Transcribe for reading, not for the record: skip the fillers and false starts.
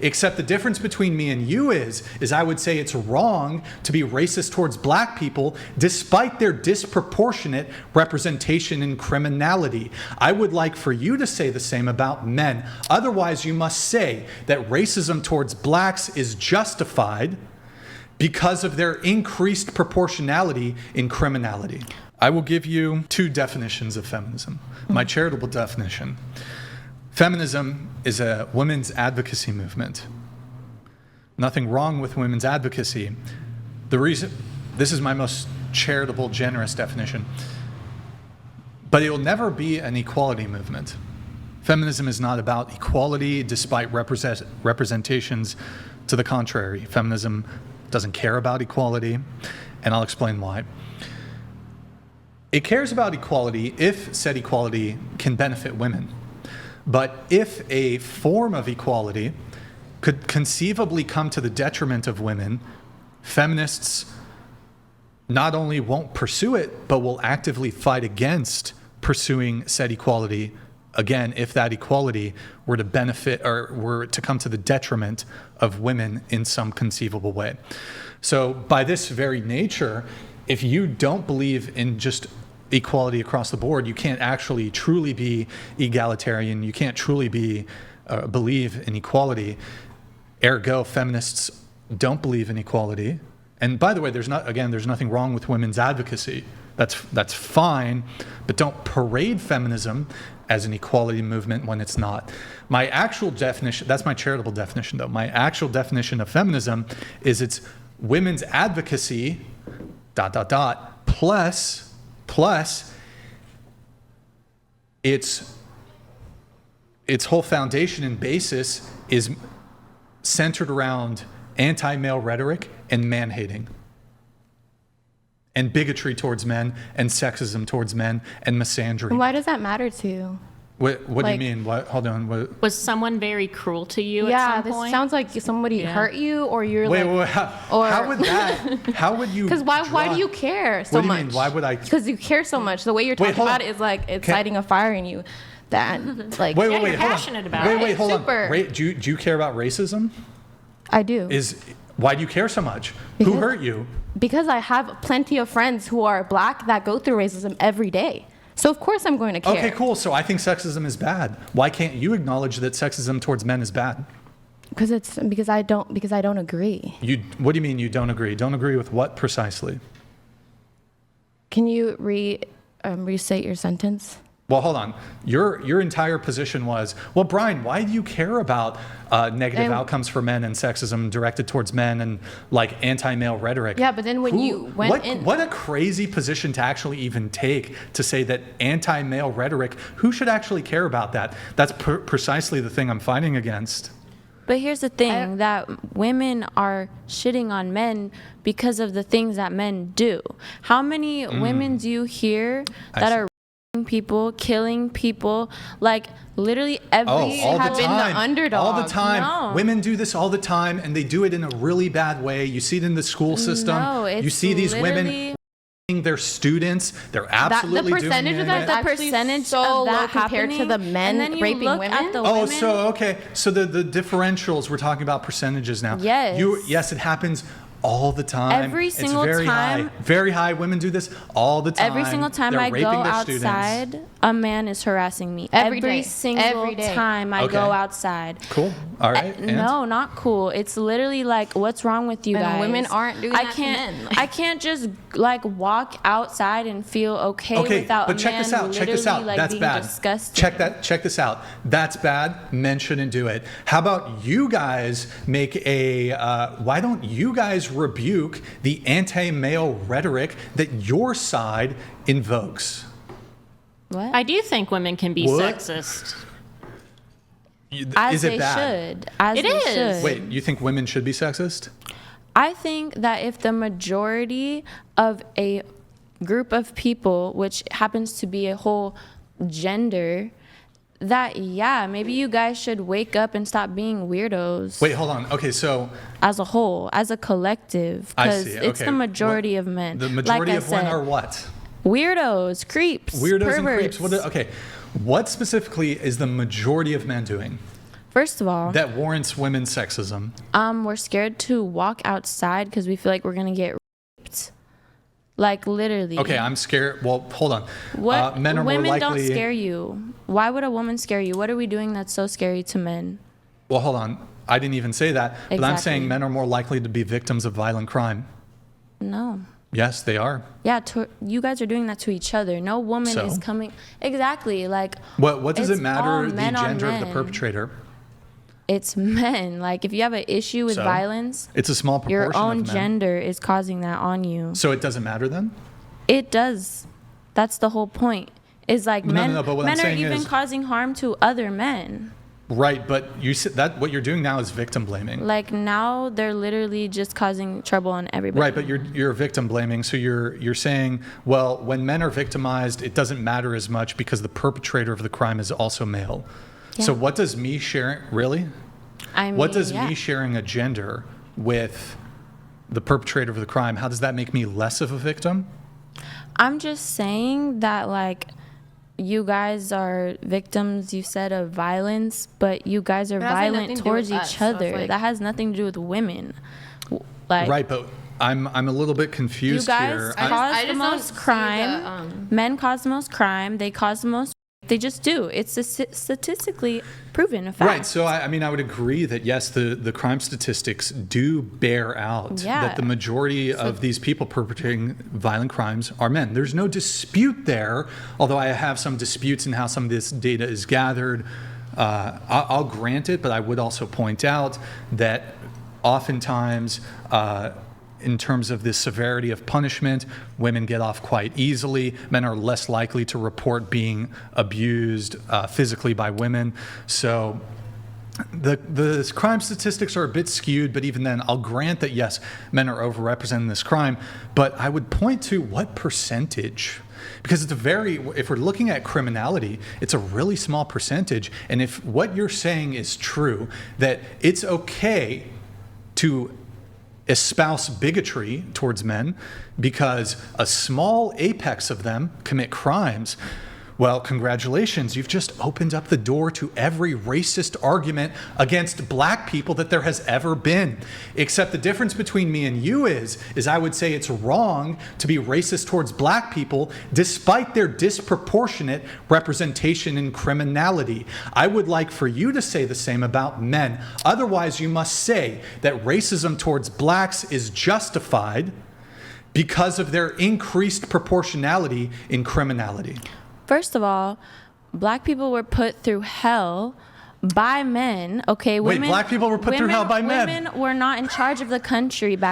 Except the difference between me and you is I would say it's wrong to be racist towards black people despite their disproportionate representation in criminality. I would like for you to say the same about men. Otherwise, you must say that racism towards blacks is justified because of their increased proportionality in criminality. I will give you two definitions of feminism. My charitable definition. Feminism is a women's advocacy movement. Nothing wrong with women's advocacy. The reason, this is my most charitable, generous definition, but it will never be an equality movement. Feminism is not about equality despite representations to the contrary. Feminism doesn't care about equality, and I'll explain why. It cares about equality if said equality can benefit women. But if a form of equality could conceivably come to the detriment of women, feminists not only won't pursue it, but will actively fight against pursuing said equality, again, if that equality were to benefit or were to come to the detriment of women in some conceivable way. So by this very nature, if you don't believe in just equality across the board, you can't actually truly be egalitarian. You can't truly be believe in equality. Ergo, feminists don't believe in equality. And by the way, there's nothing wrong with women's advocacy. That's fine, but don't parade feminism as an equality movement when it's not. My actual definition, that's my charitable definition though. My actual definition of feminism is it's women's advocacy, ... plus its whole foundation and basis is centered around anti-male rhetoric and man-hating and bigotry towards men and sexism towards men and misandry. Why does that matter to you? What do you mean? What? Hold on. What? Was someone very cruel to you at some point? Yeah, this sounds like somebody hurt you, or you're wait, how would that? How would you? Because why do you care so much? What do you mean? Why would I? Because you care so much. The way you're talking about it is like it's lighting a fire in you. That like wait, you're passionate about it. Wait, hold Super. on. Do you care about racism? I do. Why do you care so much? Because, who hurt you? Because I have plenty of friends who are black that go through racism every day. So of course I'm going to care. Okay, cool. So I think sexism is bad. Why can't you acknowledge that sexism towards men is bad? Because I don't agree. What do you mean you don't agree? Don't agree with what precisely? Can you restate your sentence? Well, hold on. Your entire position was, well, Brian, why do you care about negative outcomes for men and sexism directed towards men and like anti-male rhetoric? Yeah, but then when you went in... What a crazy position to actually even take to say that anti-male rhetoric, who should actually care about that? That's precisely the thing I'm fighting against. But here's the thing, that women are shitting on men because of the things that men do. How many women do you hear that are people, killing people, like literally every have been the underdog. All the time. No. Women do this all the time, and they do it in a really bad way. You see it in the school system. No, it's you see these women their students. They're absolutely the percentage doing of that it. The percentage so of that compared to the men raping women. So the differentials, we're talking about percentages now. Yes. It happens all the time. Every single it's very time. high. Very high. Women do this all the time. Every single time I go outside, a man is harassing me. Every single time I go outside. Cool. All right. No, not cool. It's literally like, what's wrong with you guys? Women aren't doing that to men. I can't just like walk outside and feel okay without but a check man this out. Check this literally, out. like, That's being bad. disgusting. Check this out. That's bad. Men shouldn't do it. How about you guys make why don't you guys rebuke the anti-male rhetoric that your side invokes? What? I do think women can be sexist. Is it bad? It is. Wait, you think women should be sexist? I think that if the majority of a group of people, which happens to be a whole gender, that maybe you guys should wake up and stop being weirdos. Wait, hold on. Okay, so as a whole, as a collective, because it's the majority of men. The majority of men are what? Weirdos, creeps, Weirdos perverts. and creeps. What specifically is the majority of men doing? First of all, that warrants women's sexism? we're scared to walk outside because we feel like we're gonna get raped. Like literally. Okay, I'm scared. Well, hold on. What Men are women more likely. don't scare you. Why would a woman scare you? What are we doing that's so scary to men? Well, hold on. I didn't even say that. But I'm Exactly. saying men are more likely to be victims of violent crime. No. Yes, they are. Yeah, you guys are doing that to each other. No woman So? is coming. Exactly. Like, What does it's it matter all the men on gender of the men. perpetrator? It's men. Like, if you have an issue with So? violence, It's a small proportion your own of men. gender is causing that on you. So it doesn't matter then? It does. That's the whole point. Is like No, men, but what I'm men are saying even is- causing harm to other men. Right, but you said that what you're doing now is victim blaming. Like now they're literally just causing trouble on everybody. Right, but you're victim blaming. So you're saying, well, when men are victimized, it doesn't matter as much because the perpetrator of the crime is also male. Yeah. So what does me sharing really? I mean, What does yeah. me sharing a gender with the perpetrator of the crime? How does that make me less of a victim? I'm just saying that like you guys are victims, you said, of violence, but you guys are It has, like, violent nothing to do towards with each us, so it's other. like- That has nothing to do with women. Like Right, but I'm a little bit you confused guys here. cause I the just most don't see crime. Men cause the most crime. They cause the most. They just do. It's a statistically proven a fact. Right. So, I mean, I would agree that, yes, the crime statistics do bear out Yeah. that the majority of these people perpetrating violent crimes are men. There's no dispute there, although I have some disputes in how some of this data is gathered. I'll grant it, but I would also point out that oftentimes, in terms of the severity of punishment, women get off quite easily. Men are less likely to report being abused physically by women. So the crime statistics are a bit skewed, but even then, I'll grant that, yes, men are overrepresented in this crime. But I would point to what percentage? Because if we're looking at criminality, it's a really small percentage. And if what you're saying is true, that it's okay to espouse bigotry towards men because a small apex of them commit crimes, well, congratulations, you've just opened up the door to every racist argument against black people that there has ever been. Except the difference between me and you is I would say it's wrong to be racist towards black people despite their disproportionate representation in criminality. I would like for you to say the same about men. Otherwise, you must say that racism towards blacks is justified because of their increased proportionality in criminality. First of all, black people were put through hell by men. Okay, Wait, black people were put through hell by men? Women were not in charge of the country back